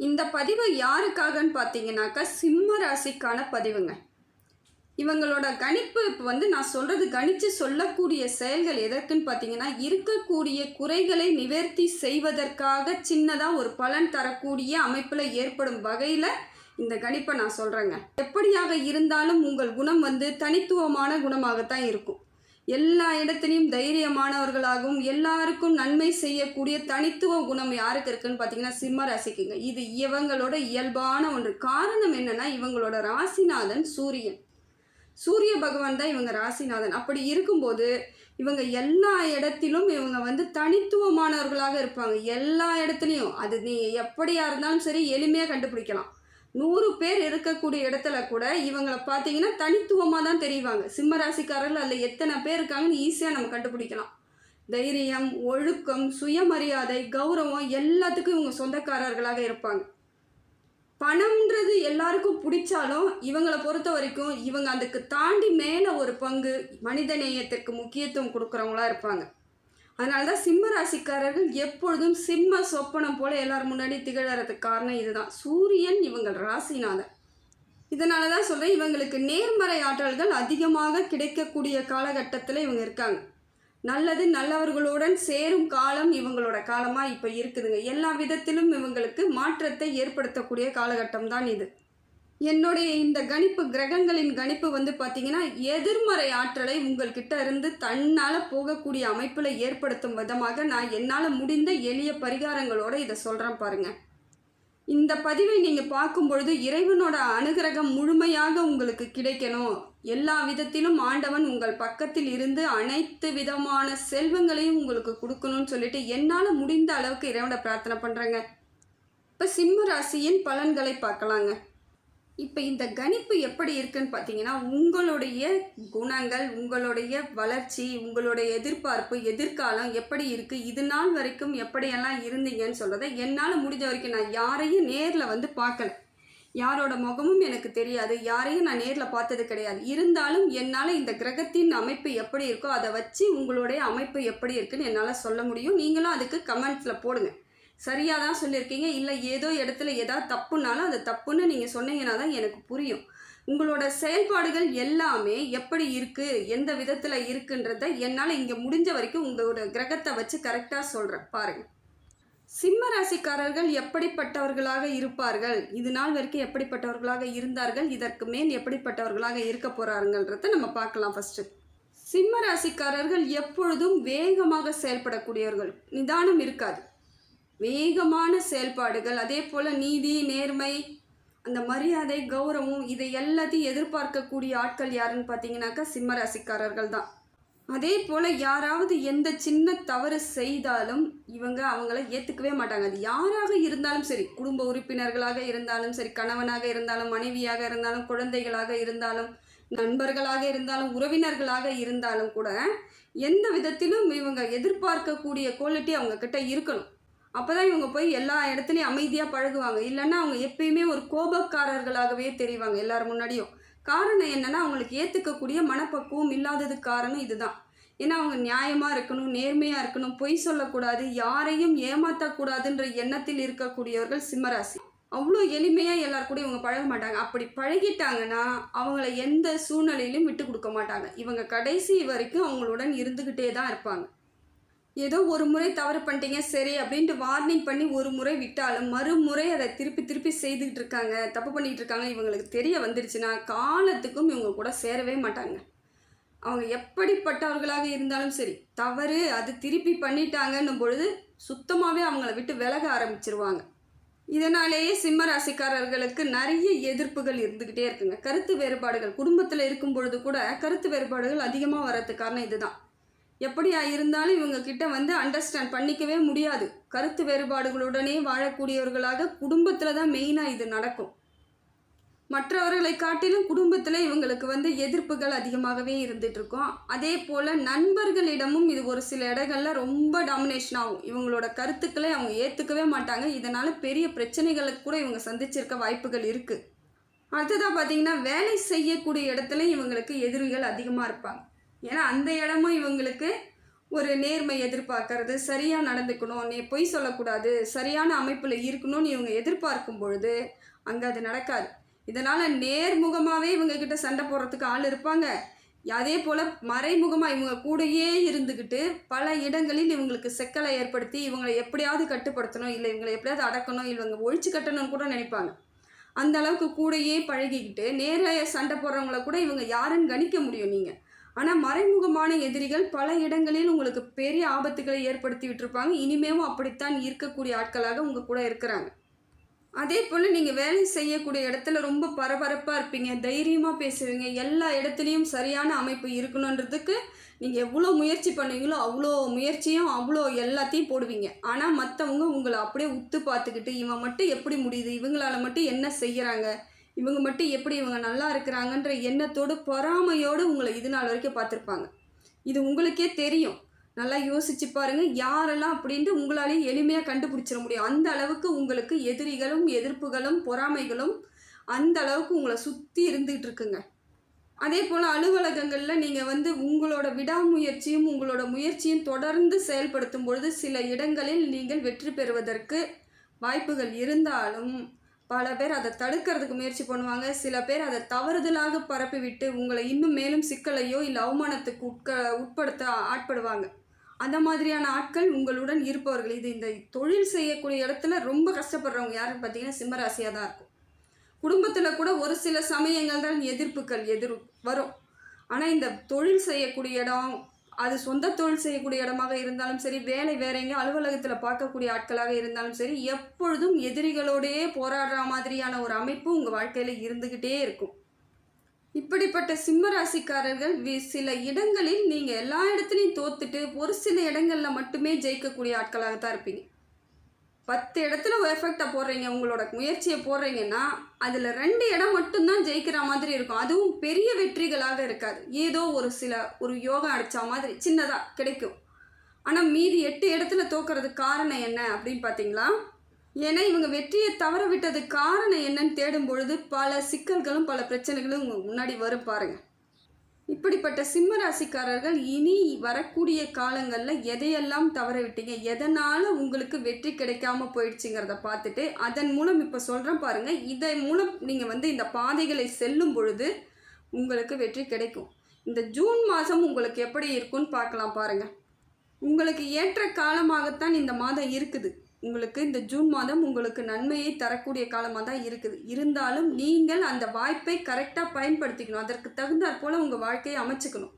இந்த பதிவு யாருக்காகன்னு பார்த்தீங்கன்னாக்கா, சிம்ம ராசிக்கான பதிவுங்க. இவங்களோட கணிப்பு இப்போ நான் சொல்கிறது கணிச்சு சொல்லக்கூடிய செயல்கள் எதற்குன்னு பார்த்தீங்கன்னா, இருக்கக்கூடிய குறைகளை நிவர்த்தி செய்வதற்காக சின்னதாக ஒரு பலன் தரக்கூடிய அமைப்பில் ஏற்படும் வகையில் இந்த கணிப்பை நான் சொல்கிறேங்க. எப்படியாக இருந்தாலும் உங்கள் குணம் தனித்துவமான குணமாகத்தான் இருக்கும். எல்லா இடத்துலையும் தைரியமானவர்களாகவும் எல்லாருக்கும் நன்மை செய்யக்கூடிய தனித்துவ குணம் யாருக்கு இருக்குன்னு பார்த்தீங்கன்னா சிம்ம ராசிக்குங்க. இது இவங்களோட இயல்பான ஒன்று. காரணம் என்னன்னா, இவங்களோட ராசிநாதன் சூரியன். சூரிய பகவான் தான் இவங்க ராசிநாதன். அப்படி இருக்கும்போது இவங்க எல்லா இடத்திலும் இவங்க தனித்துவமானவர்களாக இருப்பாங்க. எல்லா இடத்துலையும் அது நீ எப்படியா இருந்தாலும் சரி எளிமையாக கண்டுபிடிக்கலாம். 100 பேர் இருக்கக்கூடிய இடத்துல கூட இவங்களை பார்த்தீங்கன்னா தனித்துவமாக தான் தெரிவாங்க. சிம்ம ராசிக்காரர்கள் அதில் எத்தனை பேர் இருக்காங்கன்னு ஈஸியாக நம்ம கண்டுபிடிக்கலாம். தைரியம், ஒழுக்கம், சுயமரியாதை, கௌரவம் எல்லாத்துக்கும் இவங்க சொந்தக்காரர்களாக இருப்பாங்க. பணம்ன்றது எல்லாருக்கும் பிடிச்சாலும் இவங்களை பொறுத்த வரைக்கும் இவங்க அதுக்கு தாண்டி மேலே ஒரு பங்கு மனித நேயத்திற்கு முக்கியத்துவம் கொடுக்குறவங்களா இருப்பாங்க. அதனால தான் சிம்ம ராசிக்காரர்கள் எப்பொழுதும் சிம்ம சொப்பனம் போல எல்லாரும் முன்னாடி திகழறதுக்கு காரணம் இதுதான். சூரியன் இவங்கள் ராசிநாதன். இதனால தான் சொல்கிறேன், இவங்களுக்கு நேர்மறை ஆற்றல்கள் அதிகமாக கிடைக்கக்கூடிய காலகட்டத்தில் இவங்க இருக்காங்க. நல்லது நல்லவர்களுடன் சேரும் காலம் இவங்களோட காலமாக இப்போ இருக்குதுங்க. எல்லா விதத்திலும் இவங்களுக்கு மாற்றத்தை ஏற்படுத்தக்கூடிய காலகட்டம் தான் இது. என்னுடைய இந்த கணிப்பு, கிரகங்களின் கணிப்பு பார்த்தீங்கன்னா எதிர்மறை ஆற்றலை உங்கள்கிட்ட இருந்து தன்னால் போகக்கூடிய அமைப்பில் ஏற்படுத்தும் விதமாக நான் என்னால் முடிந்த எளிய பரிகாரங்களோடு இதை சொல்கிறேன் பாருங்கள். இந்த பதிவை நீங்கள் பார்க்கும் பொழுது இறைவனோட அனுகிரகம் முழுமையாக உங்களுக்கு கிடைக்கணும், எல்லா விதத்திலும் ஆண்டவன் உங்கள் பக்கத்தில் இருந்து அனைத்து விதமான செல்வங்களையும் உங்களுக்கு கொடுக்கணும்னு சொல்லிட்டு என்னால் முடிந்த அளவுக்கு இறைவனை பிரார்த்தனை பண்ணுறேங்க. இப்போ சிம்ம ராசியின் பலன்களை பார்க்கலாங்க. இப்போ இந்த கணிப்பு எப்படி இருக்குன்னு பார்த்தீங்கன்னா, உங்களுடைய குணங்கள், உங்களுடைய வளர்ச்சி, உங்களுடைய எதிர்பார்ப்பு, எதிர்காலம் எப்படி இருக்குது, இது நாள் வரைக்கும் எப்படியெல்லாம் இருந்தீங்கன்னு சொல்கிறத என்னால் முடிஞ்ச வரைக்கும் நான் யாரையும் நேரில் பார்க்கல, யாரோட முகமும் எனக்கு தெரியாது, யாரையும் நான் நேரில் பார்த்தது கிடையாது. இருந்தாலும் என்னால் இந்த கிரகத்தின் அமைப்பு எப்படி இருக்கோ அதை வச்சு உங்களுடைய அமைப்பு எப்படி இருக்குன்னு என்னால் சொல்ல முடியும். நீங்களும் அதுக்கு கமெண்ட்ஸில் போடுங்க. சரியாக தான் சொல்லியிருக்கீங்க, இல்லை ஏதோ இடத்துல ஏதாவது தப்புனாலும் அது தப்புன்னு நீங்கள் சொன்னீங்கன்னா தான் எனக்கு புரியும். உங்களோட செயல்பாடுகள் எல்லாமே எப்படி இருக்குது, எந்த விதத்தில் இருக்குன்றத என்னால் இங்கே முடிஞ்ச வரைக்கும் உங்களோட கிரகத்தை வச்சு கரெக்டாக சொல்கிறேன் பாருங்கள். சிம்ம ராசிக்காரர்கள் எப்படிப்பட்டவர்களாக இருப்பார்கள், இது நாள் வரைக்கும் எப்படிப்பட்டவர்களாக இருந்தார்கள், இதற்கு மேல் எப்படிப்பட்டவர்களாக இருக்க போகிறாருங்கன்றத நம்ம பார்க்கலாம். ஃபஸ்ட்டு, சிம்ம ராசிக்காரர்கள் எப்பொழுதும் வேகமாக செயல்படக்கூடியவர்கள், நிதானம் இருக்காது. வேகமான செயல்பாடுகள், அதே போல் நீதி, நேர்மை, அந்த மரியாதை, கௌரவம், இதை எல்லாத்தையும் எதிர்பார்க்கக்கூடிய ஆட்கள் யாருன்னு பார்த்தீங்கன்னாக்கா சிம்ம ராசிக்காரர்கள் தான். அதே போல் யாராவது எந்த சின்ன தவறு செய்தாலும் அவங்கள ஏற்றுக்கவே மாட்டாங்க. அது யாராக இருந்தாலும் சரி, குடும்ப உறுப்பினர்களாக இருந்தாலும் சரி, கணவனாக இருந்தாலும், மனைவியாக இருந்தாலும், குழந்தைகளாக இருந்தாலும், நண்பர்களாக இருந்தாலும், உறவினர்களாக இருந்தாலும் கூட எந்த விதத்திலும் இவங்க எதிர்பார்க்கக்கூடிய குவாலிட்டி அவங்கக்கிட்ட இருக்கணும். அப்போ தான் இவங்க போய் எல்லா இடத்துலையும் அமைதியாக பழகுவாங்க. இல்லைன்னா அவங்க எப்பயுமே ஒரு கோபக்காரர்களாகவே தெரிவாங்க எல்லார் முன்னாடியும். காரணம் என்னென்னா, அவங்களுக்கு ஏற்றுக்கக்கூடிய மனப்பக்குவம் இல்லாததுக்கு காரணம் இதுதான். ஏன்னா அவங்க நியாயமாக இருக்கணும், நேர்மையாக இருக்கணும், பொய் சொல்லக்கூடாது, யாரையும் ஏமாற்றக்கூடாதுன்ற எண்ணத்தில் இருக்கக்கூடியவர்கள் சிம்மராசி. அவ்வளோ எளிமையாக எல்லார் கூட இவங்க பழக மாட்டாங்க. அப்படி பழகிட்டாங்கன்னா அவங்கள எந்த சூழ்நிலையிலும் விட்டு கொடுக்க மாட்டாங்க. இவங்க கடைசி வரைக்கும் அவங்களுடன் இருந்துக்கிட்டே தான் இருப்பாங்க. ஏதோ ஒரு முறை தவறு பண்ணிட்டீங்க சரி அப்படின்ட்டு வார்னிங் பண்ணி ஒரு முறை விட்டாலும் மறுமுறை அதை திருப்பி செய்துக்கிட்டு இருக்காங்க, தப்பு பண்ணிகிட்டு இருக்காங்க, இவங்களுக்கு தெரிய வந்துடுச்சுன்னா காலத்துக்கும் இவங்க கூட சேரவே மாட்டாங்க. அவங்க எப்படிப்பட்டவர்களாக இருந்தாலும் சரி, தவறு அது திருப்பி பண்ணிட்டாங்கன்னும் பொழுது சுத்தமாகவே அவங்கள விட்டு விலக ஆரம்பிச்சிருவாங்க. இதனாலேயே சிம்ம ராசிக்காரர்களுக்கு நிறைய எதிர்ப்புகள் இருந்துக்கிட்டே இருக்குங்க. கருத்து வேறுபாடுகள் குடும்பத்தில் இருக்கும் பொழுது கூட கருத்து வேறுபாடுகள் அதிகமாக வர்றதுக்கு காரணம் இதுதான். எப்படியா இருந்தாலும் இவங்க கிட்ட அண்டர்ஸ்டாண்ட் பண்ணிக்கவே முடியாது. கருத்து வேறுபாடுகளுடனே வாழக்கூடியவர்களாக குடும்பத்தில் தான் மெயினாக இது நடக்கும். மற்றவர்களை காட்டிலும் குடும்பத்தில் இவங்களுக்கு எதிர்ப்புகள் அதிகமாகவே இருந்துகிட்ருக்கும். அதே போல் நண்பர்களிடமும் இது ஒரு சில இடங்களில் ரொம்ப டாமினேஷன் ஆகும். இவங்களோட கருத்துக்களை அவங்க ஏற்றுக்கவே மாட்டாங்க. இதனால் பெரிய பிரச்சனைகளுக்கு கூட இவங்க சந்திச்சிருக்க வாய்ப்புகள் இருக்குது. அடுத்ததாக பார்த்திங்கன்னா, வேலை செய்யக்கூடிய இடத்துல இவங்களுக்கு எதிரிகள் அதிகமாக இருப்பாங்க. ஏன்னா அந்த இடமும் இவங்களுக்கு ஒரு நேர்மை எதிர்பார்க்கறது, சரியாக நடந்துக்கணும், நீ பொய் சொல்லக்கூடாது, சரியான அமைப்பில் இருக்கணும்னு இவங்க எதிர்பார்க்கும் பொழுது அங்கே அது நடக்காது. இதனால் நேர்முகமாகவே இவங்கக்கிட்ட சண்டை போடுறதுக்கு ஆள் இருப்பாங்க. அதே போல் மறைமுகமாக இவங்க கூடயே இருந்துக்கிட்டு பல இடங்களில் இவங்களுக்கு சிக்கலை ஏற்படுத்தி இவங்களை எப்படியாவது கட்டுப்படுத்தணும், இல்லை இவங்களை எப்படியாவது அடக்கணும், இவங்க ஒழிச்சு கட்டணும்னு கூட நினைப்பாங்க. அந்த அளவுக்கு கூடயே பழகிக்கிட்டு நேராக சண்டை போடுறவங்கள கூட இவங்க யாருன்னு கணிக்க முடியும் நீங்கள். ஆனால் மறைமுகமான எதிரிகள் பல இடங்களில் உங்களுக்கு பெரிய ஆபத்துக்களை ஏற்படுத்தி விட்டுருப்பாங்க. இனிமேவும் அப்படித்தான் இருக்கக்கூடிய ஆட்களாக உங்கள் கூட இருக்கிறாங்க. அதே போல் நீங்கள் வேலை செய்யக்கூடிய இடத்துல ரொம்ப பரபரப்பாக இருப்பீங்க, தைரியமாக பேசுவீங்க, எல்லா இடத்துலையும் சரியான அமைப்பு இருக்கணுன்றதுக்கு நீங்கள் எவ்வளோ முயற்சி பண்ணுவீங்களோ அவ்வளோ முயற்சியும் அவ்வளோ எல்லாத்தையும் போடுவீங்க. ஆனால் மற்றவங்க உங்களை அப்படியே உத்து பார்த்துக்கிட்டு இவன் மட்டும் எப்படி முடியுது, இவங்களால மட்டும் என்ன செய்கிறாங்க, இவங்க மட்டும் எப்படி இவங்க நல்லா இருக்கிறாங்கன்ற எண்ணத்தோடு பொறாமையோடு உங்களை இது நாள் வரைக்கும் பார்த்துருப்பாங்க. இது உங்களுக்கே தெரியும். நல்லா யோசிச்சு பாருங்கள், யாரெல்லாம் அப்படின்ட்டு உங்களாலேயே எளிமையாக கண்டுபிடிச்சிட முடியும். அந்த அளவுக்கு உங்களுக்கு எதிரிகளும் எதிர்ப்புகளும் பொறாமைகளும் அந்த அளவுக்கு உங்களை சுற்றி இருந்துகிட்டு இருக்குங்க. அதே போல் அலுவலகங்களில் நீங்கள் உங்களோட விடாமுயற்சியும் உங்களோட முயற்சியும் தொடர்ந்து செயல்படுத்தும் பொழுது சில இடங்களில் நீங்கள் வெற்றி பெறுவதற்கு வாய்ப்புகள் இருந்தாலும் பல பேர் அதை தடுக்கிறதுக்கு முயற்சி பண்ணுவாங்க. சில பேர் அதை தவறுதலாக பரப்பிவிட்டு உங்களை இன்னும் மேலும் சிக்கலையோ இல்லை அவமானத்துக்கு உட்படுத்த ஆட்படுவாங்க. அந்த மாதிரியான ஆட்கள் உங்களுடன் இருப்பவர்கள். இந்த தொழில் செய்யக்கூடிய இடத்துல ரொம்ப கஷ்டப்படுறவங்க யாருன்னு பார்த்தீங்கன்னா சிம்மராசியாக தான் இருக்கும். குடும்பத்தில் கூட ஒரு சில சமயங்கள் தான் எதிர்ப்புகள் வரும். ஆனால் இந்த தொழில் செய்யக்கூடிய இடம், அது சொந்த தொழில் செய்யக்கூடிய இடமாக இருந்தாலும் சரி, வேலை வேற எங்கே அலுவலகத்தில் பார்க்கக்கூடிய ஆட்களாக இருந்தாலும் சரி, எப்பொழுதும் எதிரிகளோடையே போராடுற மாதிரியான ஒரு அமைப்பு உங்கள் வாழ்க்கையில் இருந்துக்கிட்டே இருக்கும். இப்படிப்பட்ட சிம்மராசிக்காரர்கள் சில இடங்களில் நீங்கள் எல்லா இடத்துலையும் தோத்துட்டு ஒரு சில இடங்களில் மட்டுமே ஜெயிக்கக்கூடிய ஆட்களாக தான் இருப்பீங்க. 10 இடத்துல எஃபெக்டை போடுறீங்க, உங்களோட முயற்சியை போடுறீங்கன்னா அதில் 2 இடம் மட்டும்தான் ஜெயிக்கிற மாதிரி இருக்கும். அதுவும் பெரிய வெற்றிகளாக இருக்காது. ஏதோ ஒரு யோகம் அடித்தா மாதிரி சின்னதாக கிடைக்கும். ஆனால் மீதி 8 இடத்துல தோக்கிறதுக்கு காரணம் என்ன அப்படின்னு பார்த்தீங்களா? ஏன்னா இவங்க வெற்றியை தவற விட்டதுக்கு காரணம் என்னன்னு தேடும் பொழுது பல சிக்கல்களும் பல பிரச்சனைகளும் உங்கள் முன்னாடி வரும் பாருங்கள். இப்படிப்பட்ட சிம்ம ராசிக்காரர்கள் இனி வரக்கூடிய காலங்களில் எதையெல்லாம் தவற விட்டீங்க, எதனால் உங்களுக்கு வெற்றி கிடைக்காம போயிடுச்சுங்கிறத பார்த்துட்டு அதன் மூலம் இப்போ சொல்கிறேன் பாருங்கள். இதன் மூலம் நீங்கள் இந்த பாதைகளை செல்லும் பொழுது உங்களுக்கு வெற்றி கிடைக்கும். இந்த ஜூன் மாதம் உங்களுக்கு எப்படி இருக்குன்னு பார்க்கலாம் பாருங்கள். உங்களுக்கு ஏற்ற காலமாகத்தான் இந்த மாதம் இருக்குது. உங்களுக்கு இந்த ஜூன் மாதம் உங்களுக்கு நன்மையை தரக்கூடிய காலமாக தான் இருக்குது. இருந்தாலும் நீங்கள் அந்த வாய்ப்பை கரெக்டாக பயன்படுத்திக்கணும். அதற்கு தகுந்தாற் போல் உங்கள் வாழ்க்கையை அமைச்சுக்கணும்.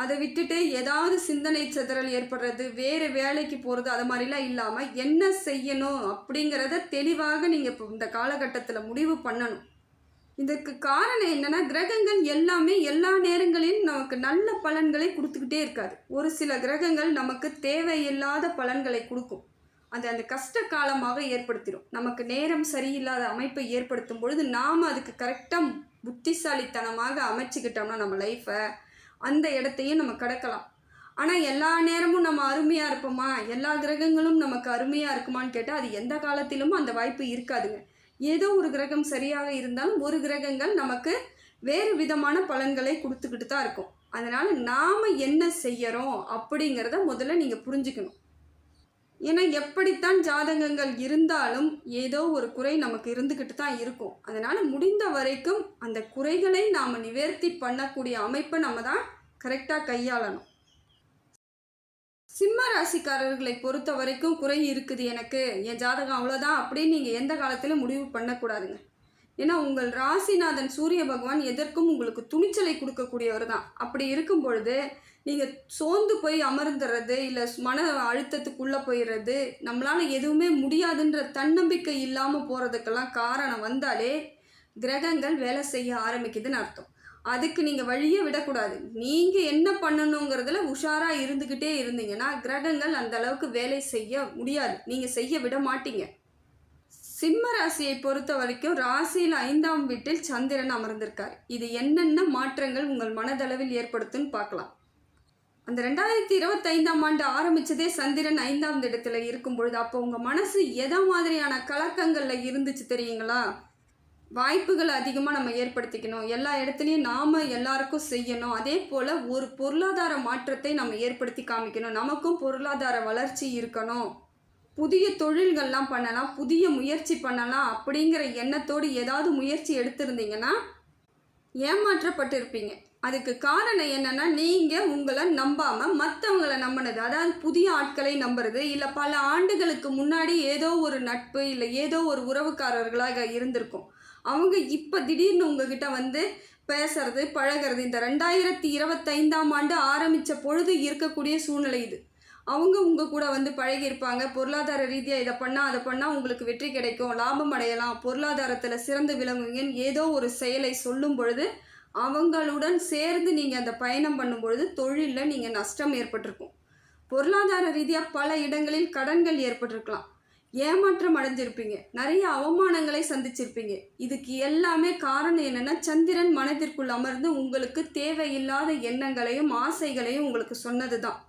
அதை விட்டுட்டு ஏதாவது சிந்தனை சிதறல் ஏற்படுறது, வேறு வேலைக்கு போகிறது, அது மாதிரிலாம் இல்லாமல் என்ன செய்யணும் அப்படிங்கிறத தெளிவாக நீங்கள் இப்போ இந்த காலகட்டத்தில் முடிவு பண்ணணும். இதற்கு காரணம் என்னென்னா, கிரகங்கள் எல்லாமே எல்லா நேரங்களிலும் நமக்கு நல்ல பலன்களை கொடுத்துக்கிட்டே இருக்காது. ஒரு சில கிரகங்கள் நமக்கு தேவையில்லாத பலன்களை கொடுக்கும். அந்த கஷ்ட காலமாக ஏற்படுத்திடும். நமக்கு நேரம் சரியில்லாத அமைப்பை ஏற்படுத்தும் பொழுது நாம் அதுக்கு கரெக்டாக புத்திசாலித்தனமாக அமைச்சிக்கிட்டோம்னா நம்ம லைஃப்பை அந்த இடத்தையும் நம்ம கடக்கலாம். ஆனால் எல்லா நேரமும் நம்ம அருமையாக இருப்போமா, எல்லா கிரகங்களும் நமக்கு அருமையாக இருக்குமான்னு கேட்டால் அது எந்த காலத்திலும் அந்த வாய்ப்பு இருக்காதுங்க. ஏதோ ஒரு கிரகம் சரியாக இருந்தாலும் ஒரு கிரகங்கள் நமக்கு வேறு விதமான பலன்களை கொடுத்துக்கிட்டு தான் இருக்கும். அதனால் நாம் என்ன செய்யறோம் அப்படிங்கிறத முதல்ல நீங்கள் புரிஞ்சுக்கணும். ஏன்னா எப்படித்தான் ஜாதகங்கள் இருந்தாலும் ஏதோ ஒரு குறை நமக்கு இருந்துக்கிட்டு தான் இருக்கும். அதனால் முடிந்த வரைக்கும் அந்த குறைகளை நாம் நிவர்த்தி பண்ணக்கூடிய அமைப்பை நம்ம தான் கரெக்டாக கையாளணும். சிம்ம ராசிக்காரர்களை பொறுத்த வரைக்கும் குறை இருக்குது, எனக்கு என் ஜாதகம் அவ்வளோதான் அப்படின்னு நீங்கள் எந்த காலத்திலும் முடிவு பண்ணக்கூடாதுங்க. ஏன்னா உங்கள் ராசிநாதன் சூரிய பகவான் எதற்கும் உங்களுக்கு துணிச்சலை கொடுக்கக்கூடியவர் தான். அப்படி இருக்கும் பொழுது நீங்கள் சோர்ந்து போய் அமர்ந்துடுறது, இல்லை மன அழுத்தத்துக்குள்ளே போயிடுறது, நம்மளால் எதுவுமே முடியாதுன்ற தன்னம்பிக்கை இல்லாமல் போகிறதுக்கெல்லாம் காரணம் வந்தாலே கிரகங்கள் வேலை செய்ய ஆரம்பிக்குதுன்னு அர்த்தம். அதுக்கு நீங்கள் வழியே விடக்கூடாது. நீங்கள் என்ன பண்ணணுங்கிறதுல உஷாராக இருந்துக்கிட்டே இருந்தீங்கன்னா கிரகங்கள் அந்த அளவுக்கு வேலை செய்ய முடியாது, நீங்கள் செய்ய விட மாட்டீங்க. சிம்ம ராசியை பொறுத்த வரைக்கும் ராசியில் 5ஆம் வீட்டில் சந்திரன் அமர்ந்திருக்கார். இது என்னென்ன மாற்றங்கள் உங்கள் மனதளவில் ஏற்படுத்துன்னு பார்க்கலாம். அந்த 2025ஆம் ஆண்டு ஆரம்பித்ததே சந்திரன் 5ஆம் இடத்துல இருக்கும் பொழுது அப்போ உங்கள் மனசு எதை மாதிரியான கலக்கங்களில் இருந்துச்சு தெரியுங்களா? வாய்ப்புகள் அதிகமாக நம்ம ஏற்படுத்திக்கணும், எல்லா இடத்துலையும் நாம் எல்லாருக்கும் செய்யணும், அதே போல் ஒரு பொருளாதார மாற்றத்தை நம்ம ஏற்படுத்தி காமிக்கணும், நமக்கும் பொருளாதார வளர்ச்சி இருக்கணும், புதிய தொழில்கள்லாம் பண்ணலாம், புதிய முயற்சி பண்ணலாம் அப்படிங்கிற எண்ணத்தோடு ஏதாவது முயற்சி எடுத்திருந்தீங்கன்னா ஏமாற்றப்பட்டிருப்பீங்க. அதுக்கு காரணம் என்னன்னா, நீங்கள் உங்களை நம்பாமல் மற்றவங்களை நம்பினது. அதாவது புதிய ஆட்களை நம்புறது, இல்லை பல ஆண்டுகளுக்கு முன்னாடி ஏதோ ஒரு நட்பு இல்லை ஏதோ ஒரு உறவுக்காரர்களாக இருந்திருக்கும். அவங்க இப்போ திடீர்னு உங்ககிட்ட வந்து பேசுறது பழகிறது இந்த 2025ஆம் ஆண்டு ஆரம்பித்த பொழுது இருக்கக்கூடிய சூழ்நிலை இது. அவங்க உங்கள் கூட வந்து பழகியிருப்பாங்க, பொருளாதார ரீதியாக இதை பண்ணால் அதை பண்ணால் உங்களுக்கு வெற்றி கிடைக்கும், லாபம் அடையலாம், பொருளாதாரத்தில் சிறந்து விளங்குவீங்கன்னு ஏதோ ஒரு செயலை சொல்லும் பொழுது அவங்களுடன் சேர்ந்து நீங்கள் அந்த பயணம் பண்ணும் பொழுது தொழிலில் நீங்கள் நஷ்டம் ஏற்பட்டிருக்கும். பொருளாதார ரீதியாக பல இடங்களில் கடன்கள் ஏற்பட்டிருக்கலாம், ஏமாற்றம் அடைஞ்சிருப்பீங்க, நிறைய அவமானங்களை சந்திச்சிருப்பீங்க. இதுக்கு எல்லாமே காரணம் என்னென்னா, சந்திரன் மனதிற்குள் அமர்ந்து உங்களுக்கு தேவையில்லாத எண்ணங்களையும் ஆசைகளையும் உங்களுக்கு சொன்னது தான்.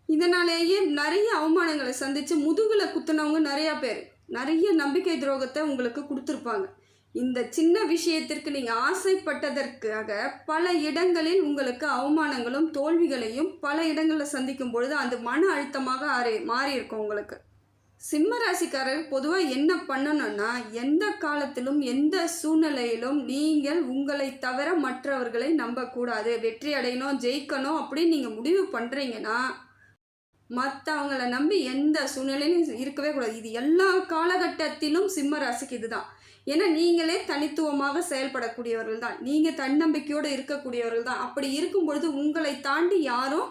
இதனாலேயே நிறைய அவமானங்களை சந்தித்து முதுகில் குத்துனவங்க நிறையா பேர் நிறைய நம்பிக்கை துரோகத்தை உங்களுக்கு கொடுத்துருப்பாங்க. இந்த சின்ன விஷயத்திற்கு நீங்கள் ஆசைப்பட்டதற்காக பல இடங்களில் உங்களுக்கு அவமானங்களும் தோல்விகளையும் பல இடங்களில் சந்திக்கும் பொழுது அது மன அழுத்தமாக மாறி இருக்கும் உங்களுக்கு. சிம்ம ராசிக்காரர் பொதுவாக என்ன பண்ணணும்னா, எந்த காலத்திலும் எந்த சூழ்நிலையிலும் நீங்கள் உங்களை தவிர மற்றவர்களை நம்பக்கூடாது. வெற்றி அடையணும், ஜெயிக்கணும் அப்படின்னு நீங்கள் முடிவு பண்ணுறீங்கன்னா மற்றவங்கள நம்பி எந்த சூழ்நிலையிலும் இருக்கவே கூடாது. இது எல்லா காலகட்டத்திலும் சிம்ம ராசிக்கு இதுதான். ஏன்னா நீங்களே தனித்துவமாக செயல்படக்கூடியவர்கள் தான், நீங்கள் தன்னம்பிக்கையோடு இருக்கக்கூடியவர்கள் தான். அப்படி இருக்கும் பொழுது உங்களை தாண்டி யாரும்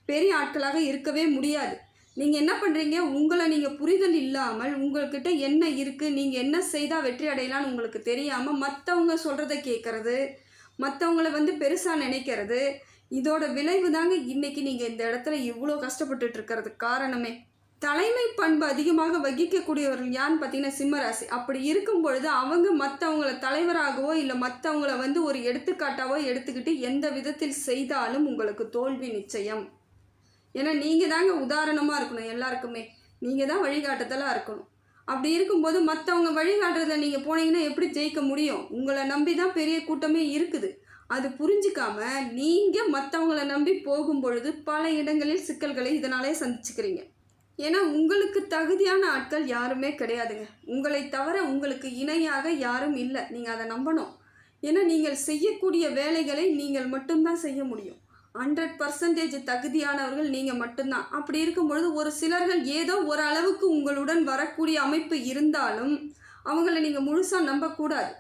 பெரிய ஆட்களாக இருக்கவே முடியாது. நீங்கள் என்ன பண்ணுறீங்க, உங்களை நீங்கள் புரிதல் இல்லாமல் உங்கள்கிட்ட என்ன இருக்குது, நீங்கள் என்ன செய்தால் வெற்றி அடையலான்னு உங்களுக்கு தெரியாமல் மற்றவங்க சொல்கிறத கேட்குறது, மற்றவங்கள வந்து பெருசாக நினைக்கிறது, இதோட விளைவு தாங்க இன்றைக்கி நீங்கள் இந்த இடத்துல இவ்வளோ கஷ்டப்பட்டுட்டு இருக்கிறதுக்கு காரணமே. தலைமை பண்பு அதிகமாக வகிக்கக்கூடியவர்கள் யான்னு பார்த்தீங்கன்னா சிம்மராசி. அப்படி இருக்கும் பொழுது அவங்க மற்றவங்கள தலைவராகவோ இல்லை மற்றவங்கள வந்து ஒரு எடுத்துக்காட்டாவோ எடுத்துக்கிட்டு எந்த விதத்தில் செய்தாலும் உங்களுக்கு தோல்வி நிச்சயம். ஏன்னா நீங்கள் தாங்க உதாரணமாக இருக்கணும், எல்லாருக்குமே நீங்கள் தான் வழிகாட்டுதலாக இருக்கணும். அப்படி இருக்கும்போது மற்றவங்க வழிகாட்டுறதுல நீங்கள் போனீங்கன்னா எப்படி ஜெயிக்க முடியும்? உங்களை நம்பி தான் பெரிய கூட்டமே இருக்குது. அது புரிஞ்சிக்காம நீங்கள் மற்றவங்கள நம்பி போகும் பொழுது பல இடங்களில் சிக்கல்களை இதனாலே சந்திச்சுக்கிறீங்க. ஏன்னா உங்களுக்கு தகுதியான ஆட்கள் யாருமே கிடையாதுங்க. உங்களை தவிர உங்களுக்கு இணையாக யாரும் இல்லை, நீங்கள் அதை நம்பணும். ஏன்னா நீங்கள் செய்யக்கூடிய வேலைகளை நீங்கள் மட்டும்தான் செய்ய முடியும். 100% தகுதியானவர்கள் நீங்கள் மட்டும்தான். அப்படி இருக்கும் பொழுது ஒரு சிலர்கள் ஏதோ ஒரு அளவுக்கு உங்களுடன் வரக்கூடிய அமைப்பு இருந்தாலும் அவங்கள நீங்கள் முழுசாக நம்பக்கூடாது.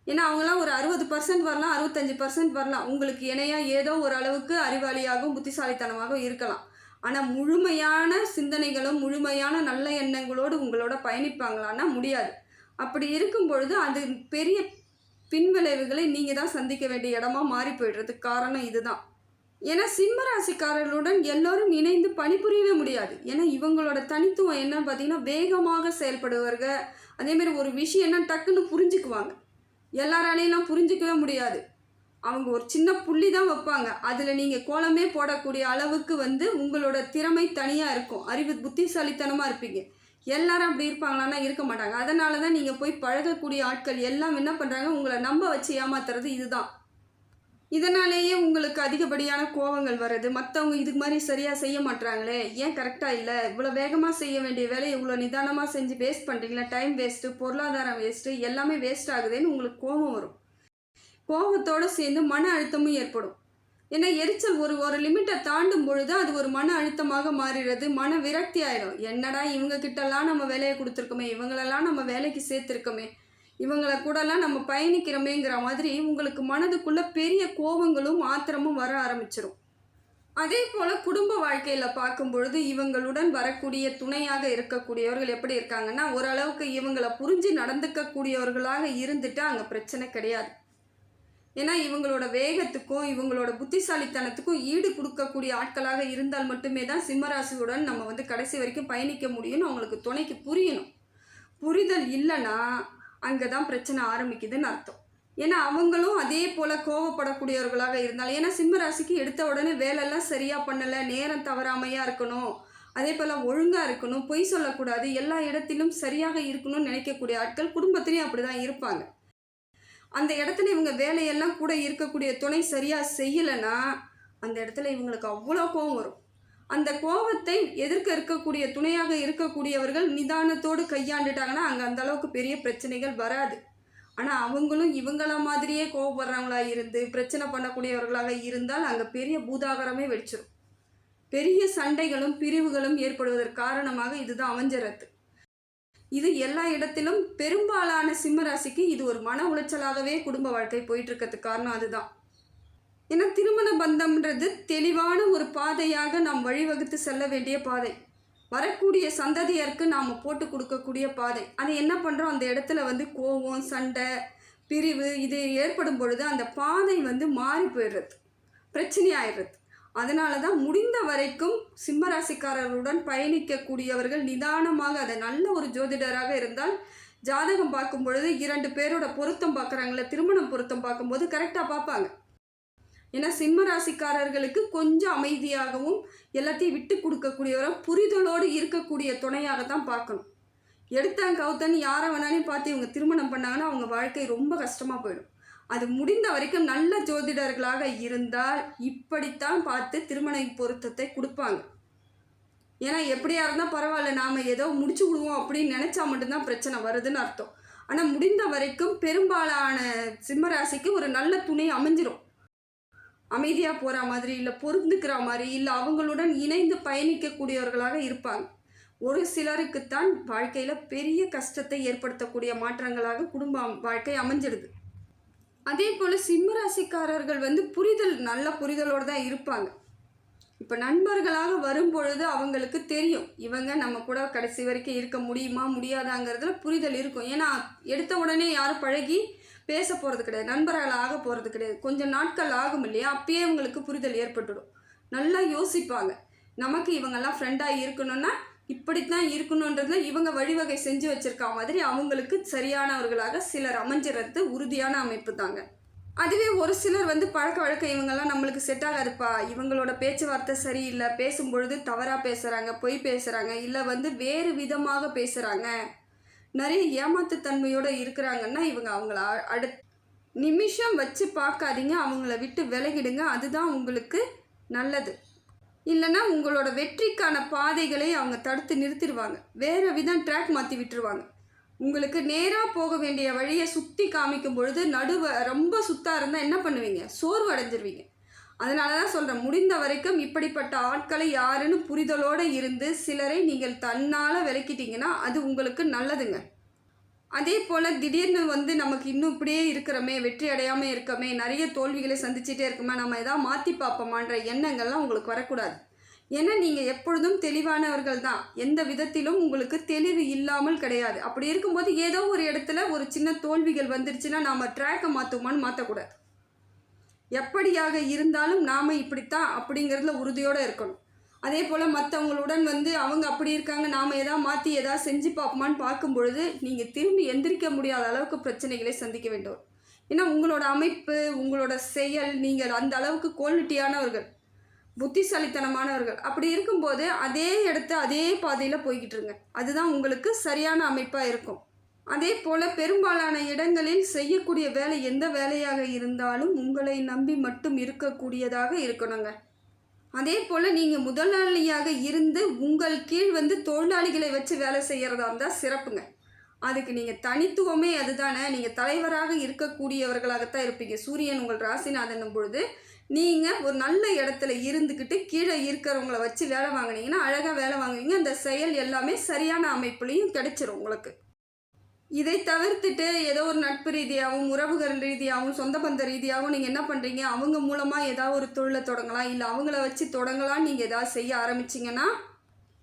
ஏன்னா அவங்களாம் ஒரு 60% வரலாம், 65% வரலாம், உங்களுக்கு இணையாக ஏதோ ஒரு அளவுக்கு அறிவாளியாகவும் புத்திசாலித்தனமாகவும் இருக்கலாம். ஆனால் முழுமையான சிந்தனைகளும் முழுமையான நல்ல எண்ணங்களோடு உங்களோட பயணிப்பாங்களான்னா முடியாது. அப்படி இருக்கும் பொழுது அது பெரிய பின்விளைவுகளை நீங்கள் தான் சந்திக்க வேண்டிய இடமா மாறி போய்டுறதுக்கு காரணம் இதுதான். ஏன்னா சிம்மராசிக்காரர்களுடன் எல்லோரும் இணைந்து பணிபுரியவே முடியாது. ஏன்னா இவங்களோட தனித்துவம் என்னன்னு பார்த்தீங்கன்னா, வேகமாக செயல்படுவார்கள். அதேமாதிரி ஒரு விஷயம் என்ன டக்குன்னு புரிஞ்சுக்குவாங்க, எல்லாராலையெல்லாம் புரிஞ்சிக்கவே முடியாது. அவங்க ஒரு சின்ன புள்ளி தான் வைப்பாங்க, அதில் நீங்கள் கோலமே போடக்கூடிய அளவுக்கு வந்து உங்களோட திறமை தனியாக இருக்கும், அறிவு புத்திசாலித்தனமாக இருப்பீங்க. எல்லாரும் அப்படி இருப்பாங்களான்னா இருக்க மாட்டாங்க. அதனால தான் நீங்கள் போய் பழகக்கூடிய ஆட்கள் எல்லாம் என்ன பண்ணுறாங்க, உங்களை நம்ப வச்சு ஏமாத்துறது இதுதான். இதனாலேயே உங்களுக்கு அதிகப்படியான கோபங்கள் வருது. மற்றவங்க இதுக்கு மாதிரி சரியாக செய்ய மாட்டாங்களே, ஏன் கரெக்டாக இல்லை, இவ்வளோ வேகமாக செய்ய வேண்டிய வேலையை இவ்வளோ நிதானமாக செஞ்சு வேஸ்ட் பண்ணுறீங்களா, டைம் வேஸ்ட்டு, பொருளாதாரம் வேஸ்ட்டு, எல்லாமே வேஸ்ட் ஆகுதுன்னு உங்களுக்கு கோபம் வரும். கோபத்தோடு சேர்ந்து மன அழுத்தமும் ஏற்படும். ஏன்னா எரிச்சல் ஒரு லிமிட்டை தாண்டும் பொழுது அது ஒரு மன அழுத்தமாக மாறிடுறது, மன விரக்தி ஆகிடும். என்னடா இவங்க கிட்டலாம் நம்ம வேலையை கொடுத்துருக்கோமே, இவங்களெல்லாம் நம்ம வேலைக்கு சேர்த்துருக்கோமே, இவங்களை கூடலாம் நம்ம பயணிக்கிறோமேங்கிற மாதிரி உங்களுக்கு மனதுக்குள்ளே பெரிய கோபங்களும் ஆத்திரமும் வர ஆரம்பிச்சிடும். அதே போல் குடும்ப வாழ்க்கையில் பார்க்கும் பொழுது இவங்களுடன் வரக்கூடிய துணையாக இருக்கக்கூடியவர்கள் எப்படி இருக்காங்கன்னா, ஓரளவுக்கு இவங்களை புரிஞ்சு நடந்துக்கக்கூடியவர்களாக இருந்துட்டு அங்கே பிரச்சனை கிடையாது. ஏன்னா இவங்களோட வேகத்துக்கும் இவங்களோட புத்திசாலித்தனத்துக்கும் ஈடு கொடுக்கக்கூடிய ஆட்களாக இருந்தால் மட்டுமே தான் சிம்மராசியுடன் நம்ம வந்து கடைசி வரைக்கும் பயணிக்க முடியும்னு அவங்களுக்கு துணைக்கு புரியணும். புரிதல் இல்லைன்னா அங்கே தான் பிரச்சனை ஆரம்பிக்குதுன்னு அர்த்தம். ஏன்னா அவங்களும் அதே போல் கோவப்படக்கூடியவர்களாக இருந்தாலும், ஏன்னா சிம்மராசிக்கு எடுத்த உடனே வேலையெல்லாம் சரியாக பண்ணலை, நேரம் தவறாமையாக இருக்கணும், அதே போல் ஒழுங்காக இருக்கணும், பொய் சொல்லக்கூடாது, எல்லா இடத்திலும் சரியாக இருக்கணும்னு நினைக்கக்கூடிய ஆட்கள் குடும்பத்திலையும் அப்படி தான் இருப்பாங்க. அந்த இடத்துல இவங்க வேலையெல்லாம் கூட இருக்கக்கூடிய துணை சரியாக செய்யலைன்னா அந்த இடத்துல இவங்களுக்கு அவ்வளோ கோபம் வரும். அந்த கோபத்தை எதிர்க்க இருக்கக்கூடிய துணையாக இருக்கக்கூடியவர்கள் நிதானத்தோடு கையாண்டுட்டாங்கன்னா அங்கே அந்த அளவுக்கு பெரிய பிரச்சனைகள் வராது. ஆனால் அவங்களும் இவங்கள மாதிரியே கோபப்படுறவங்களாக இருந்து பிரச்சனை பண்ணக்கூடியவர்களாக இருந்தால் அங்கே பெரிய பூதாகரமே வெடிச்சிடும். பெரிய சண்டைகளும் பிரிவுகளும் ஏற்படுவதற்கு காரணமாக இதுதான் அமைஞ்சிறது. இது எல்லா இடத்திலும் பெரும்பாலான சிம்மராசிக்கு இது ஒரு மன உளைச்சலாகவே குடும்ப வாழ்க்கை போயிட்டு இருக்கிறதுக்கு காரணம் அதுதான். ஏன்னா திருமண பந்தம்ன்றது தெளிவான ஒரு பாதையாக நாம் வழிவகுத்து செல்ல வேண்டிய பாதை, வரக்கூடிய சந்ததியருக்கு நாம் போட்டு கொடுக்கக்கூடிய பாதை. அதை என்ன பண்ணுறோம், அந்த இடத்துல கோபம், சண்டை, பிரிவு இது ஏற்படும் பொழுது அந்த பாதை மாறி போயிடுறது, பிரச்சனை ஆயிடுறது. அதனால தான் முடிந்த வரைக்கும் சிம்மராசிக்காரர்களுடன் பயணிக்கக்கூடியவர்கள் நிதானமாக, அதை நல்ல ஒரு ஜோதிடராக இருந்தால் ஜாதகம் பார்க்கும் பொழுது 2 பேரோட பொருத்தம் பார்க்குறாங்களே, திருமணம் பொருத்தம் பார்க்கும்போது கரெக்டாக பார்ப்பாங்க. ஏன்னா சிம்மராசிக்காரர்களுக்கு கொஞ்சம் அமைதியாகவும் எல்லாத்தையும் விட்டு கொடுக்கக்கூடியவரை புரிதலோடு இருக்கக்கூடிய துணையாக தான் பார்க்கணும். எடுத்தாங்க கவுத்தன்னு யாரை வேணாலும் பார்த்து இவங்க திருமணம் பண்ணாங்கன்னா அவங்க வாழ்க்கை ரொம்ப கஷ்டமாக போயிடும். அது முடிந்த வரைக்கும் நல்ல ஜோதிடர்களாக இருந்தால் இப்படித்தான் பார்த்து திருமண பொருத்தத்தை கொடுப்பாங்க. ஏன்னா எப்படியா இருந்தால் பரவாயில்ல, நாம் ஏதோ முடிச்சு விடுவோம் அப்படின்னு நினச்சா மட்டும்தான் பிரச்சனை வருதுன்னு அர்த்தம். ஆனால் முடிந்த வரைக்கும் பெரும்பாலான சிம்மராசிக்கு ஒரு நல்ல துணை அமைஞ்சிரும். அமைதியாக போகிற மாதிரி, இல்லை பொருந்துக்கிற மாதிரி, இல்லை அவங்களுடன் இணைந்து பயணிக்கக்கூடியவர்களாக இருப்பாங்க. ஒரு சிலருக்குத்தான் வாழ்க்கையில் பெரிய கஷ்டத்தை ஏற்படுத்தக்கூடிய மாற்றங்களாக குடும்ப வாழ்க்கை அமைஞ்சிடுது. அதே போல் சிம்மராசிக்காரர்கள் புரிதல், நல்ல புரிதலோடு தான் இருப்பாங்க. இப்போ நண்பர்களாக வரும்பொழுது அவங்களுக்கு தெரியும் இவங்க நம்ம கூட கடைசி வரைக்கும் இருக்க முடியுமா முடியாதாங்கிறதுல புரிதல் இருக்கும். ஏன்னா எடுத்த உடனே யாரும் பழகி பேச போகிறது கிடையாது, நண்பர்கள் ஆக போகிறது கிடையாது. கொஞ்சம் நாட்கள் ஆகும் இல்லையா, அப்பயே அவங்களுக்கு புரிதல் ஏற்பட்டுடும். நல்லா யோசிப்பாங்க, நமக்கு இவங்கெல்லாம் ஃப்ரெண்டாக இருக்கணும்னா இப்படித்தான் இருக்கணுன்றதுல இவங்க வழிவகை செஞ்சு வச்சிருக்கா மாதிரி அவங்களுக்கு சரியானவர்களாக சிலர் அமைஞ்சிறது உறுதியான அமைப்பு தாங்க. அதுவே ஒரு சிலர் பழக்க வழக்கம் இவங்கெல்லாம் நம்மளுக்கு செட் ஆகாதுப்பா, இவங்களோட பேச்சுவார்த்தை சரியில்லை, பேசும்பொழுது தவறாக பேசுகிறாங்க, பொய் பேசுகிறாங்க, இல்லை வேறு விதமாக பேசுகிறாங்க, நிறைய ஏமாத்துத்தன்மையோடு இருக்கிறாங்கன்னா இவங்க அவங்கள அடுத்த நிமிஷம் வச்சு பார்க்காதீங்க, அவங்கள விட்டு விலகிடுங்க. அதுதான் உங்களுக்கு நல்லது. இல்லைன்னா உங்களோட வெற்றிக்கான பாதைகளை அவங்க தடுத்து நிறுத்திடுவாங்க, வேறு விதம் ட்ராக் மாற்றி விட்டுருவாங்க. உங்களுக்கு நேராக போக வேண்டிய வழியை சுற்றி காமிக்கும் பொழுது ரொம்ப சுத்தாக இருந்தால் என்ன பண்ணுவீங்க, சோர்வு அடைஞ்சிருவீங்க. அதனால தான் சொல்கிறேன், முடிந்த வரைக்கும் இப்படிப்பட்ட ஆட்களை யாருன்னு புரிதலோடு இருந்து சிலரை நீங்கள் தன்னால் விலக்கிட்டீங்கன்னா அது உங்களுக்கு நல்லதுங்க. அதே போல் திடீர்னு நமக்கு இன்னும் இப்படியே இருக்கிறோமே, வெற்றி அடையாமல் இருக்கோமே, நிறைய தோல்விகளை சந்திச்சுட்டே இருக்குமே, நம்ம எதாவது மாற்றி பார்ப்போமான்ற எண்ணங்கள்லாம் உங்களுக்கு வரக்கூடாது. ஏன்னா நீங்கள் எப்பொழுதும் தெளிவானவர்கள் தான், எந்த விதத்திலும் உங்களுக்கு தெளிவு இல்லாமல் கிடையாது. அப்படி இருக்கும்போது ஏதோ ஒரு இடத்துல ஒரு சின்ன தோல்விகள் வந்துருச்சுன்னா நாம் ட்ராக்கை மாற்றுவோமான்னு மாற்றக்கூடாது. எப்படியாக இருந்தாலும் நாம் இப்படித்தான் அப்படிங்கிறதுல உறுதியோடு இருக்கணும். அதே போல் மற்றவங்களுடன் அவங்க அப்படி இருக்காங்க, நாம் எதாவது மாற்றி எதாவது செஞ்சு பார்ப்போமான்னு பார்க்கும் பொழுது நீங்கள் திரும்பி எந்திரிக்க முடியாத அளவுக்கு பிரச்சனைகளை சந்திக்க வேண்டும். ஏன்னா உங்களோட அமைப்பு, உங்களோட செயல், நீங்கள் அந்த அளவுக்கு குவாலிட்டியானவர்கள், புத்திசாலித்தனமானவர்கள். அப்படி இருக்கும்போது அதே இடத்த அதே பாதையில் போய்கிட்டு இருங்க, அதுதான் உங்களுக்கு சரியான அமைப்பாக இருக்கும். அதே போல் பெரும்பாலான இடங்களில் செய்யக்கூடிய வேலை எந்த வேலையாக இருந்தாலும் உங்களை நம்பி மட்டும் இருக்கக்கூடியதாக இருக்கணுங்க. அதே போல் நீங்கள் முதலாளியாக இருந்து உங்கள் கீழ் தொழிலாளிகளை வச்சு வேலை செய்கிறதா இருந்தால் சிறப்புங்க. அதுக்கு நீங்கள் தனித்துவமே அதுதானே, நீங்கள் தலைவராக இருக்கக்கூடியவர்களாகத்தான் இருப்பீங்க. சூரியன் உங்கள் ராசிநாதனும் பொழுது நீங்கள் ஒரு நல்ல இடத்துல இருந்துக்கிட்டு கீழே இருக்கிறவங்கள வச்சு வேலை வாங்கினீங்கன்னா அழகாக வேலை வாங்குவீங்க. அந்த செயல் எல்லாமே சரியான அமைப்புலையும் கிடைச்சிரும் உங்களுக்கு. இதை தவிர்த்துட்டு ஏதோ ஒரு நட்பு ரீதியாகவும் உறவுகள் ரீதியாகவும் சொந்த பந்த ரீதியாகவும் நீங்கள் என்ன பண்ணுறீங்க, அவங்க மூலமாக ஏதாவது ஒரு தொழிலை தொடங்கலாம், இல்லை அவங்கள வச்சு தொடங்கலாம் நீங்கள் ஏதாவது செய்ய ஆரம்பிச்சிங்கன்னா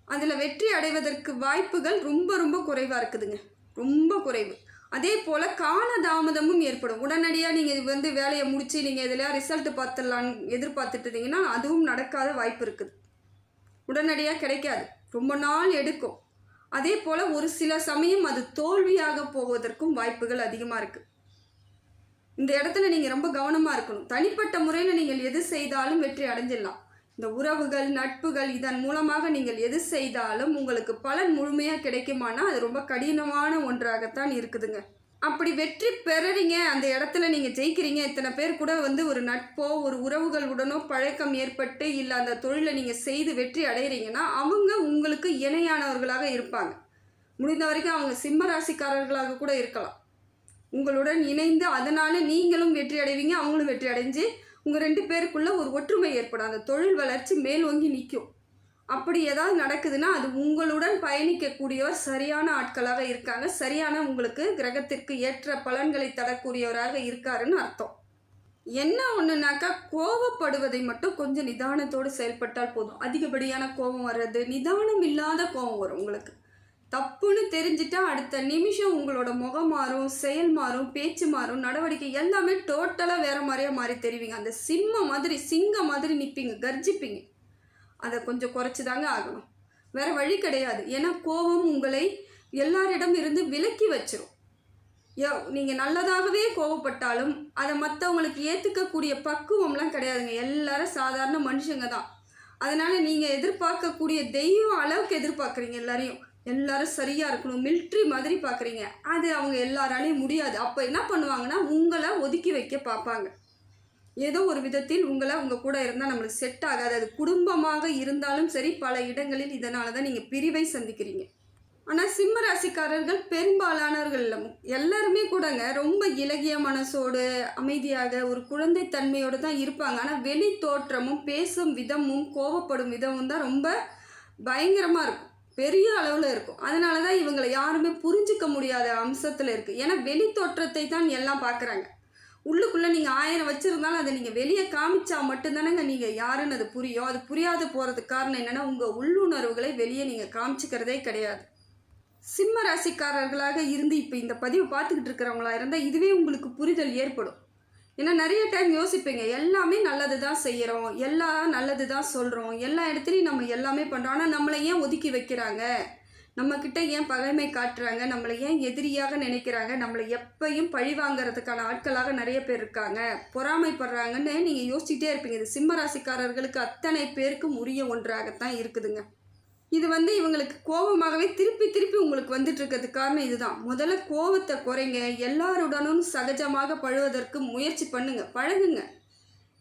அதில் வெற்றி அடைவதற்கு வாய்ப்புகள் ரொம்ப ரொம்ப குறைவாக இருக்குதுங்க, ரொம்ப குறைவு. அதே போல் காலதாமதமும் ஏற்படும். உடனடியாக நீங்கள் வேலையை முடித்து நீங்கள் எதில் ரிசல்ட் பார்த்துடலான்னு எதிர்பார்த்துட்டுருந்தீங்கன்னா அதுவும் நடக்காத வாய்ப்பு இருக்குது. உடனடியாக கிடைக்காது, ரொம்ப நாள் எடுக்கும். அதே போல் ஒரு சில சமயம் அது தோல்வியாக போவதற்கும் வாய்ப்புகள் அதிகமாக இருக்குது. இந்த இடத்துல நீங்கள் ரொம்ப கவனமாக இருக்கணும். தனிப்பட்ட முறையில் நீங்கள் எது செய்தாலும் வெற்றி அடைஞ்சிடலாம். இந்த உறவுகள், நட்புகள் இதன் மூலமாக நீங்கள் எது செய்தாலும் உங்களுக்கு பலன் முழுமையாக கிடைக்குமானா அது ரொம்ப கடினமான ஒன்றாகத்தான் இருக்குதுங்க. அப்படி வெற்றி பெறுறீங்க, அந்த இடத்துல நீங்கள் ஜெயிக்கிறீங்க. இத்தனை பேர் கூட வந்து ஒரு நட்போ ஒரு உறவுகளுடனோ பழக்கம் ஏற்பட்டு இல்லை அந்த தொழிலை நீங்கள் செய்து வெற்றி அடைகிறீங்கன்னா அவங்க உங்களுக்கு இணையானவர்களாக இருப்பாங்க. முடிந்த வரைக்கும் அவங்க சிம்ம ராசிக்காரர்களாக கூட இருக்கலாம். உங்களுடன் இணைந்து அதனால நீங்களும் வெற்றி அடைவீங்க, அவங்களும் வெற்றி அடைஞ்சு உங்கள் 2 பேருக்குள்ள ஒரு ஒற்றுமை ஏற்படும். அந்த தொழில் வளர்ச்சி மேலோங்கி நிற்கும். அப்படி ஏதாவது நடக்குதுன்னா அது உங்களுடன் பயணிக்கக்கூடியவர் சரியான ஆட்களாக இருக்காங்க, சரியான உங்களுக்கு கிரகத்திற்கு ஏற்ற பலன்களை தரக்கூடியவராக இருக்காருன்னு அர்த்தம். என்ன ஒன்றுனாக்கா கோபப்படுவதை மட்டும் கொஞ்சம் நிதானத்தோடு செயல்பட்டால் போதும். அதிகப்படியான கோபம் வர்றது, நிதானம் இல்லாத கோபம் வரும் உங்களுக்கு. தப்புன்னு தெரிஞ்சிட்டா அடுத்த நிமிஷம் உங்களோட முகம் மாறும், செயல் மாறும், பேச்சு மாறும், நடவடிக்கை எல்லாமே டோட்டலாக வேறு மாதிரியாக மாறி தெரிவிங்க. அந்த சிங்க மாதிரி நிற்பீங்க, கர்ஜிப்பீங்க. அதை கொஞ்சம் குறைச்சி தாங்க ஆகணும், வேறு வழி கிடையாது. ஏன்னா கோபம் உங்களை எல்லாரிடம் இருந்து விலக்கி வச்சிரும். நீங்கள் நல்லதாகவே கோபப்பட்டாலும் அதை மற்றவங்களுக்கு ஏற்றுக்கக்கூடிய பக்குவம்லாம் கிடையாதுங்க. எல்லாரும் சாதாரண மனுஷங்க தான். அதனால் நீங்கள் எதிர்பார்க்கக்கூடிய தெய்வம் அளவுக்கு எதிர்பார்க்குறீங்க. எல்லாரும் சரியாக இருக்கணும், மிலிட்ரி மாதிரி பார்க்குறீங்க. அது அவங்க எல்லாராலையும் முடியாது. அப்போ என்ன பண்ணுவாங்கன்னா உங்களை ஒதுக்கி வைக்க பார்ப்பாங்க. ஏதோ ஒரு விதத்தில் உங்கள் கூட இருந்தால் நம்மளுக்கு செட் ஆகாது. அது குடும்பமாக இருந்தாலும் சரி, பல இடங்களில் இதனால தான் நீங்கள் பிரிவை சந்திக்கிறீங்க. ஆனால் சிம்ம ராசிக்காரர்கள் பெரும்பாலானவர்கள் இல்லை, எல்லாருமே கூடங்க ரொம்ப இலகிய மனசோடு அமைதியாக ஒரு குழந்தைத்தன்மையோடு தான் இருப்பாங்க. ஆனால் வெளி தோற்றமும் பேசும் விதமும் கோபப்படும் விதமும் தான் ரொம்ப பயங்கரமாக இருக்கும், பெரிய அளவில் இருக்கும். அதனால தான் இவங்களை யாருமே புரிஞ்சிக்க முடியாத அம்சத்தில் இருக்குது. ஏன்னா வெளி தோற்றத்தை தான் எல்லாம் பார்க்குறாங்க. உள்ளுக்குள்ளே நீங்கள் 1000 வச்சுருந்தாலும் அதை நீங்கள் வெளியே காமிச்சா மட்டும்தானேங்க நீங்கள் யாருன்னு அது புரியும். அது புரியாத போகிறதுக்கு காரணம் என்னென்னா உங்கள் உள்ளுணர்வுகளை வெளியே நீங்கள் காமிச்சிக்கிறதே கிடையாது. சிம்ம ராசிக்காரர்களாக இருந்து இப்போ இந்த பதிவு பார்த்துக்கிட்டு இருக்கிறவங்களா இருந்தால் இதுவே உங்களுக்கு புரிதல் ஏற்படும். ஏன்னா நிறைய டைம் யோசிப்பீங்க, எல்லாமே நல்லது தான் செய்கிறோம், எல்லாம் நல்லது தான் சொல்கிறோம், எல்லா இடத்துலையும் நம்ம எல்லாமே பண்ணுறோம், ஆனால் நம்மளை ஏன் ஒதுக்கி வைக்கிறாங்க, நம்மக்கிட்ட ஏன் பகைமை காட்டுறாங்க, நம்மளை ஏன் எதிரியாக நினைக்கிறாங்க, நம்மளை எப்பையும் பழி வாங்கிறதுக்கான ஆட்களாக நிறைய பேர் இருக்காங்க, பொறாமைப்படுறாங்கன்னு நீங்கள் யோசிச்சுட்டே இருப்பீங்க. இது சிம்ம ராசிக்காரர்களுக்கு அத்தனை பேருக்கும் உரிய ஒன்றாகத்தான் இருக்குதுங்க. இது இவங்களுக்கு கோபமாகவே திருப்பி உங்களுக்கு வந்துட்டு இருக்கிறதுக்கு காரணம் இதுதான். முதல்ல கோபத்தை குறைங்க, எல்லாருடனும் சகஜமாக பழகுவதற்கு முயற்சி பண்ணுங்க, பழகுங்க.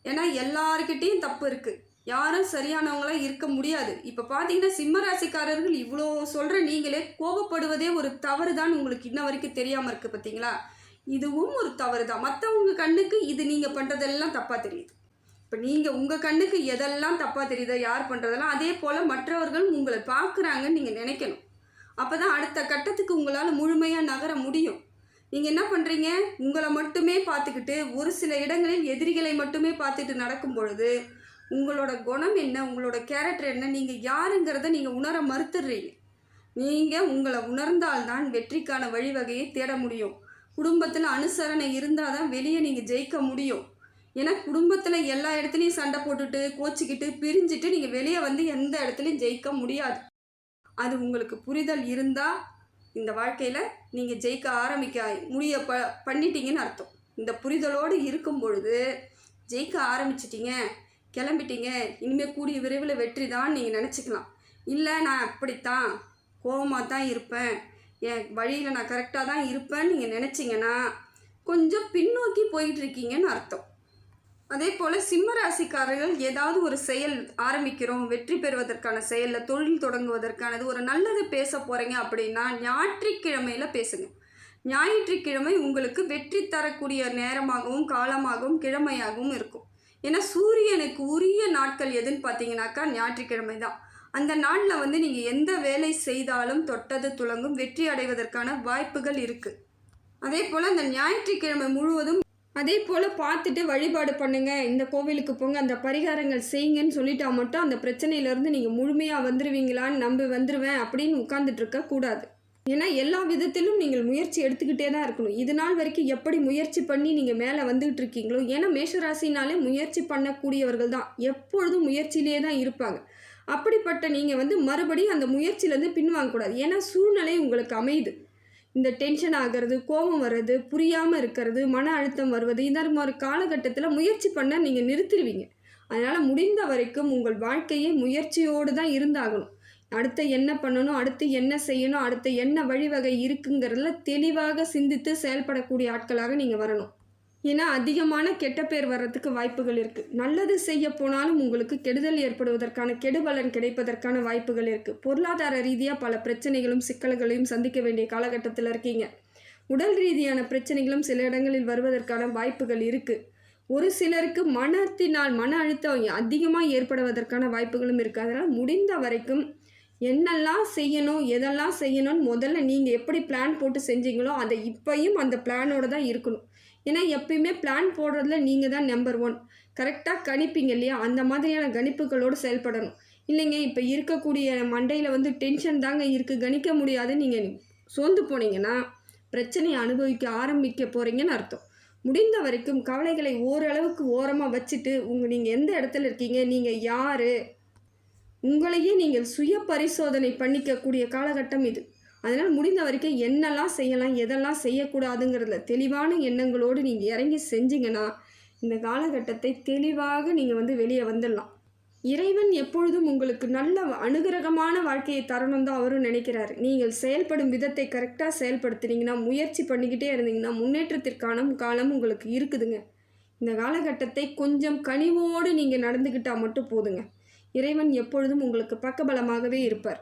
ஏன்னா எல்லாருக்கிட்டேயும் தப்பு இருக்குது, யாரும் சரியானவங்களாம் இருக்க முடியாது. இப்போ பார்த்தீங்கன்னா சிம்ம ராசிக்காரர்கள் இவ்வளோ சொல்கிற நீங்களே கோபப்படுவதே ஒரு தவறு தான் உங்களுக்கு இன்ன வரைக்கும் தெரியாமல் இருக்குது பார்த்தீங்களா? இதுவும் ஒரு தவறு தான். மற்றவங்க கண்ணுக்கு இது நீங்கள் பண்ணுறதெல்லாம் தப்பாக தெரியுது. இப்போ நீங்கள் உங்கள் கண்ணுக்கு எதெல்லாம் தப்பாக தெரியுதோ யார் பண்ணுறதெல்லாம், அதே போல் மற்றவர்கள் உங்களை பார்க்குறாங்கன்னு நீங்கள் நினைக்கணும். அப்போ தான் அடுத்த கட்டத்துக்கு உங்களால் முழுமையாக நகர முடியும். நீங்கள் என்ன பண்ணுறீங்க, உங்களை மட்டுமே பார்த்துக்கிட்டு ஒரு சில இடங்களில் எதிரிகளை மட்டுமே பார்த்துட்டு நடக்கும் பொழுது உங்களோட குணம் என்ன, உங்களோட கேரக்டர் என்ன, நீங்கள் யாருங்கிறத நீங்கள் உணர மறுத்துடுறீங்க. நீங்கள் உங்களை உணர்ந்தால்தான் வெற்றிக்கான வழிவகையை தேட முடியும். குடும்பத்தில் அனுசரணை இருந்தால் தான் வெளியே நீங்கள் ஜெயிக்க முடியும். ஏன்னா குடும்பத்தில் எல்லா இடத்துலையும் சண்டை போட்டுட்டு கோச்சிக்கிட்டு பிரிஞ்சுட்டு நீங்கள் வெளியே எந்த இடத்துலையும் ஜெயிக்க முடியாது. அது உங்களுக்கு புரிதல் இருந்தால் இந்த வாழ்க்கையில் நீங்கள் ஜெயிக்க ஆரம்பிக்க பண்ணிட்டீங்கன்னு அர்த்தம். இந்த புரிதலோடு இருக்கும் பொழுது ஜெயிக்க ஆரம்பிச்சிட்டிங்க, கிளம்பிட்டீங்க, இனிமேல் கூடிய விரைவில் வெற்றி தான் நீங்கள் நினச்சிக்கலாம். இல்லை நான் அப்படித்தான் கோபமாக தான் இருப்பேன், என் வழியில் நான் கரெக்டாக தான் இருப்பேன்னு நீங்கள் நினச்சிங்கன்னா கொஞ்சம் பின்னோக்கி போயிட்டுருக்கீங்கன்னு அர்த்தம். அதே போல் சிம்ம ராசிக்காரர்கள் ஏதாவது ஒரு செயல் ஆரம்பிக்கிறோம், வெற்றி பெறுவதற்கான செயலில் தொழில் தொடங்குவதற்கானது ஒரு நல்லது பேச போகிறீங்க அப்படின்னா ஞாயிற்றுக்கிழமையில் பேசுங்க. ஞாயிற்றுக்கிழமை உங்களுக்கு வெற்றி தரக்கூடிய நேரமாகவும் காலமாகவும் கிழமையாகவும் இருக்கும். ஏன்னா சூரியனுக்கு உரிய நாட்கள் எதுன்னு பார்த்தீங்கன்னாக்கா ஞாயிற்றுக்கிழமை தான். அந்த நாளில் நீங்கள் எந்த வேலை செய்தாலும் தொட்டது துலங்கும், வெற்றி அடைவதற்கான வாய்ப்புகள் இருக்குது. அதே போல் அந்த ஞாயிற்றுக்கிழமை முழுவதும் அதே போல் பார்த்துட்டு வழிபாடு பண்ணுங்கள், இந்த கோவிலுக்கு போங்க, அந்த பரிகாரங்கள் செய்யுங்கன்னு சொல்லிட்டா மட்டும் அந்த பிரச்சனையிலேருந்து நீங்கள் முழுமையாக வந்துடுவீங்களான்னு நம்பி வந்துடுவேன் அப்படின்னு உட்காந்துட்ருக்கக்கூடாது. ஏன்னா எல்லா விதத்திலும் நீங்கள் முயற்சி எடுத்துக்கிட்டே தான் இருக்கணும். இது நாள் வரைக்கும் எப்படி முயற்சி பண்ணி நீங்கள் மேலே வந்துகிட்டு இருக்கீங்களோ, ஏன்னா மேஷராசினாலே முயற்சி பண்ணக்கூடியவர்கள் தான், எப்பொழுதும் முயற்சியிலே தான் இருப்பாங்க. அப்படிப்பட்ட நீங்கள் மறுபடியும் அந்த முயற்சியிலேருந்து பின்வாங்கக்கூடாது. ஏன்னா சூழ்நிலை உங்களுக்கு அமையுது. இந்த டென்ஷன் ஆகிறது, கோபம் வர்றது, புரியாமல் இருக்கிறது, மன அழுத்தம் வருவது, இந்த மாதிரி காலகட்டத்தில் முயற்சி பண்ண நீங்கள் நிறுத்திடுவீங்க. அதனால் முடிந்த வரைக்கும் உங்கள் வாழ்க்கையே முயற்சியோடு தான் இருந்தாகணும். அடுத்து என்ன பண்ணணும், அடுத்து என்ன செய்யணும், அடுத்து என்ன வழிவகை இருக்குங்கிறதுல தெளிவாக சிந்தித்து செயல்படக்கூடிய ஆட்களாக நீங்கள் வரணும். ஏன்னா அதிகமான கெட்ட பேர் வர்றதுக்கு வாய்ப்புகள் இருக்குது. நல்லது செய்ய போனாலும் உங்களுக்கு கெடுதல் ஏற்படுவதற்கான கெடுபலன் கிடைப்பதற்கான வாய்ப்புகள் இருக்குது. பொருளாதார ரீதியாக பல பிரச்சனைகளும் சிக்கல்களையும் சந்திக்க வேண்டிய காலகட்டத்தில் இருக்கீங்க. உடல் ரீதியான பிரச்சனைகளும் சில இடங்களில் வருவதற்கான வாய்ப்புகள் இருக்குது. ஒரு சிலருக்கு மனத்தினால் மன அழுத்தம் அதிகமாக ஏற்படுவதற்கான வாய்ப்புகளும் இருக்குது. அதனால் முடிந்த வரைக்கும் என்னெல்லாம் செய்யணும், எதெல்லாம் செய்யணும்னு முதல்ல நீங்கள் எப்படி பிளான் போட்டு செஞ்சீங்களோ அதை இப்போயும் அந்த பிளானோடு தான் இருக்கணும். ஏன்னா எப்பயுமே பிளான் போடுறதுல நீங்கள் தான் நம்பர் 1. கரெக்டாக கணிப்பீங்க இல்லையா, அந்த மாதிரியான கணிப்புகளோடு செயல்படணும். இல்லைங்க இப்போ இருக்கக்கூடிய மண்டையில் டென்ஷன் தாங்க இருக்குது, கணிக்க முடியாதுன்னு நீங்கள் சோர்ந்து போனீங்கன்னா பிரச்சனையை அனுபவிக்க ஆரம்பிக்க போகிறீங்கன்னு அர்த்தம். முடிந்த வரைக்கும் கவலைகளை ஓரளவுக்கு ஓரமாக வச்சுட்டு நீங்கள் எந்த இடத்துல இருக்கீங்க, நீங்கள் யார், உங்களையே நீங்கள் சுய பரிசோதனை பண்ணிக்கக்கூடிய காலகட்டம் இது. அதனால் முடிந்த வரைக்கும் என்னெல்லாம் செய்யலாம், எதெல்லாம் செய்யக்கூடாதுங்கிறதுல தெளிவான எண்ணங்களோடு நீங்கள் இறங்கி செஞ்சீங்கன்னா இந்த காலகட்டத்தை தெளிவாக நீங்கள் வெளியே வந்துடலாம். இறைவன் எப்பொழுதும் உங்களுக்கு நல்ல அனுகிரகமான வாழ்க்கையை தரணும் தான் அவரும் நினைக்கிறாரு. நீங்கள் செயல்படும் விதத்தை கரெக்டாக செயல்படுத்துனீங்கன்னா, முயற்சி பண்ணிக்கிட்டே இருந்தீங்கன்னா முன்னேற்றத்திற்கான காலம் உங்களுக்கு இருக்குதுங்க. இந்த காலகட்டத்தை கொஞ்சம் கனிவோடு நீங்கள் நடந்துக்கிட்டால் மட்டும் போதுங்க. இறைவன் எப்பொழுதும் உங்களுக்கு பக்கபலமாகவே இருப்பார்.